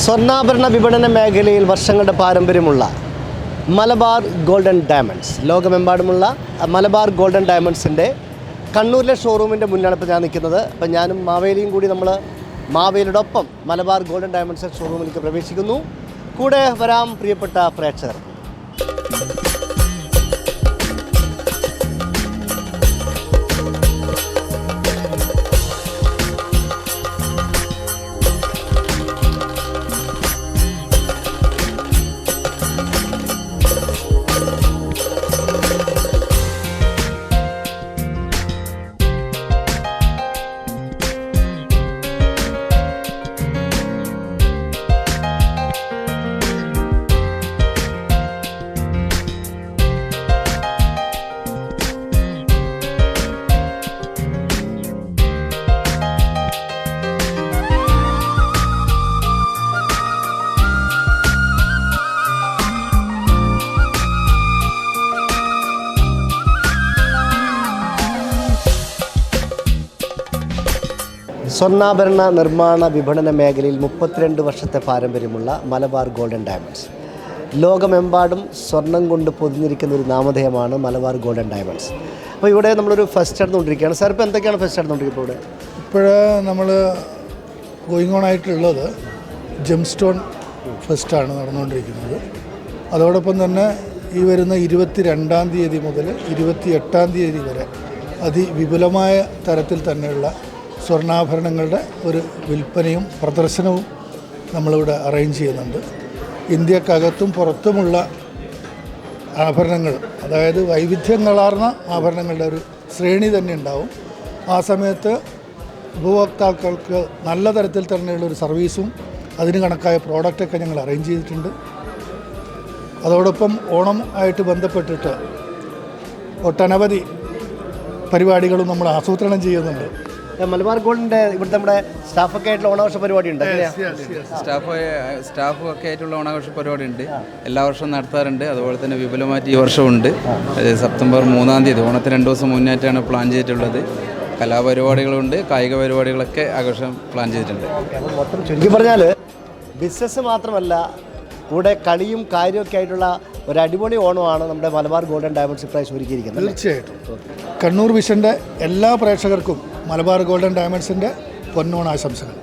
സ്വർണ്ണാഭരണ വിപണന മേഖലയിൽ വർഷങ്ങളുടെ പാരമ്പര്യമുള്ള മലബാർ ഗോൾഡൻ ഡയമണ്ട്സ്, ലോകമെമ്പാടുമുള്ള മലബാർ ഗോൾഡൻ ഡയമണ്ട്സിൻ്റെ കണ്ണൂരിലെ ഷോറൂമിൻ്റെ മുന്നിലാണ് ഇപ്പോൾ ഞാൻ നിൽക്കുന്നത്. അപ്പം ഞാനും മാവേലിയും കൂടി നമ്മൾ മാവേലിയോടൊപ്പം മലബാർ ഗോൾഡൻ ഡയമണ്ട്സ് ഷോറൂമിലേക്ക് പ്രവേശിക്കുന്നു. കൂടെ വരാം പ്രിയപ്പെട്ട പ്രേക്ഷകർ. സ്വർണ്ണാഭരണ നിർമ്മാണ വിപണന മേഖലയിൽ 32 വർഷത്തെ പാരമ്പര്യമുള്ള മലബാർ ഗോൾഡൻ ഡയമണ്ട്സ്, ലോകമെമ്പാടും സ്വർണം കൊണ്ട് പൊതിഞ്ഞിരിക്കുന്ന ഒരു നാമധേയമാണ് മലബാർ ഗോൾഡൻ ഡയമണ്ട്സ്. അപ്പോൾ ഇവിടെ നമ്മളൊരു ഫെസ്റ്റ് നടന്നുകൊണ്ടിരിക്കുകയാണ്. സാർ, ഇപ്പോൾ എന്തൊക്കെയാണ് ഫെസ്റ്റ് നടന്നുകൊണ്ടിരിക്കുന്നത്? ഇപ്പോൾ നമ്മൾ ഗോയിങ് ഓൺ ആയിട്ടുള്ളത് ജെം സ്റ്റോൺ ഫെസ്റ്റാണ് നടന്നുകൊണ്ടിരിക്കുന്നത്. അതോടൊപ്പം തന്നെ ഈ വരുന്ന 22-ാം തീയതി മുതൽ 28-ാം തീയതി വരെ അതിവിപുലമായ തരത്തിൽ തന്നെയുള്ള സ്വർണ്ണാഭരണങ്ങളുടെ ഒരു വിൽപ്പനയും പ്രദർശനവും നമ്മളിവിടെ അറേഞ്ച് ചെയ്യുന്നുണ്ട്. ഇന്ത്യക്കകത്തും പുറത്തുമുള്ള ആഭരണങ്ങൾ, അതായത് വൈവിധ്യങ്ങളാർന്ന ആഭരണങ്ങളുടെ ഒരു ശ്രേണി തന്നെ ഉണ്ടാവും. ആ സമയത്ത് ഉപഭോക്താക്കൾക്ക് നല്ല തരത്തിൽ തന്നെയുള്ളൊരു സർവീസും അതിന് കണക്കായ പ്രോഡക്റ്റൊക്കെ ഞങ്ങൾ അറേഞ്ച് ചെയ്തിട്ടുണ്ട്. അതോടൊപ്പം ഓണം ആയിട്ട് ബന്ധപ്പെട്ടിട്ട് ഒട്ടനവധി പരിപാടികളും നമ്മൾ ആസൂത്രണം ചെയ്യുന്നുണ്ട്. മലബാർ ഗോൾഡിൻ്റെ ഇവിടുത്തെ നമ്മുടെ സ്റ്റാഫൊക്കെ ആയിട്ടുള്ള ഓണാഘോഷ പരിപാടി ഉണ്ട്. സ്റ്റാഫൊക്കെ ആയിട്ടുള്ള ഓണാഘോഷ പരിപാടി ഉണ്ട്, എല്ലാ വർഷവും നടത്താറുണ്ട്. അതുപോലെ തന്നെ വിപുലമായിട്ട് ഈ വർഷമുണ്ട്. സെപ്റ്റംബർ 3-ാം തീയതി, ഓണത്തിന് 2 ദിവസം മുന്നായിട്ടാണ് പ്ലാൻ ചെയ്തിട്ടുള്ളത്. കലാപരിപാടികളുണ്ട്, കായിക പരിപാടികളൊക്കെ ആഘോഷം പ്ലാൻ ചെയ്തിട്ടുണ്ട്. മൊത്തം ചുരുക്കി പറഞ്ഞാൽ ബിസിനസ് മാത്രമല്ല, കൂടെ കളിയും കാര്യമൊക്കെ ആയിട്ടുള്ള ഒരു അടിപൊളി ഓണമാണ് നമ്മുടെ മലബാർ ഗോൾഡൻ ഡയമണ്ട്സ് ഇപ്രാവശ്യം ഒരുക്കിയിരിക്കുന്നത്. തീർച്ചയായിട്ടും കണ്ണൂർ വിഷൻ്റെ എല്ലാ പ്രേക്ഷകർക്കും മലബാർ ഗോൾഡൻ ഡയമണ്ട്സിൻ്റെ പൊന്നോണാശംസകൾ.